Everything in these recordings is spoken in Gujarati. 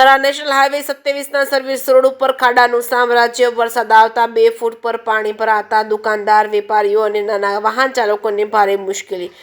Thara national highway 27 service road ઉપર ખાડાનું સામ્રાજ્ય। વરસાદ આવતા 2 ફૂટ પર પાણી ભરાતા દુકાનદાર, વેપારીઓ અને નાના વાહન ચાલકોને ભારે મુશ્કેલી।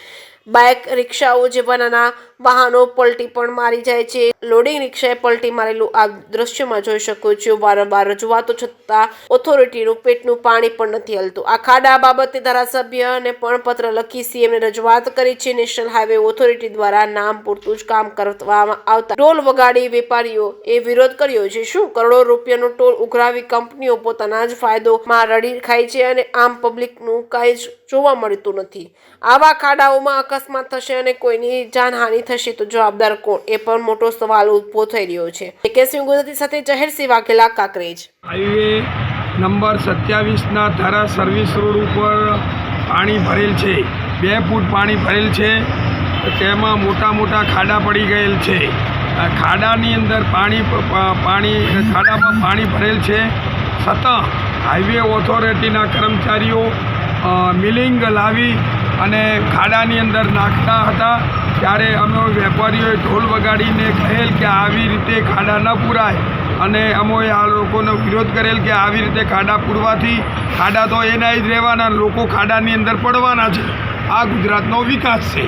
બાઇક, રિક્ષાઓ જેવા નાના વાહનો પલટી પણ મારી જાય છે। લોડિંગ રિક્ષાએ પલટી મારેલું આ દ્રશ્યમાં જોઈ શકો છો। વારંવાર રજૂઆતો છતાં ઓથોરિટીનું પેટનું પાણી પણ નથી હલતું। આ ખાડા બાબતે ધારાસભ્યને પણ પત્ર લખી સીએમને રજૂઆત કરી છે। નેશનલ હાઈવે ઓથોરિટી દ્વારા નામ પૂરતું જ કામ કરવામાં આવતા ટોલ વગાડી વેપારીઓએ વિરોધ કર્યો છે। શું કરોડો રૂપિયાનો ટોલ ઉઘરાવી કંપનીઓ પોતાના જ ફાયદોમાં રડી ખાય છે અને આમ પબ્લિકનું કાંઈ જ જોવા મળતું નથી। આવા ખાડાઓમાં અકસ્માત થશે અને કોઈની જાનહાનિ થશે તો જવાબદાર કોણ, એ પણ મોટો સવાલ ઉભો થઈ રહ્યો છે। કેસવી ગુજરાતી સાથે જહેરસિંહ વાઘેલા, કાંકરેજ। હાઈવે નંબર 27ના થરા સર્વિસ રોડ ઉપર પાણી ભરેલ છે। 2 ફૂટ પાણી ભરેલ છે। તેમાં મોટા મોટા ખાડા પડી ગયેલ છે। આ ખાડાની અંદર ખાડામાં પાણી ભરેલ છે, છતાં હાઈવે ઓથોરિટીના કર્મચારીઓ મિલિંગ લાવી અને ખાડાની અંદર નાખતા હતા। ત્યારે અમે વેપારીઓએ ઢોલ વગાડીને કહેલ કે આવી રીતે ખાડા ન પૂરાય, અને અમે આ લોકોનો વિરોધ કરેલ કે આવી રીતે ખાડા પૂરવાથી ખાડા તો એના જ રહેવાના, લોકો ખાડાની અંદર પડવાના છે। આ ગુજરાતનો વિકાસ છે।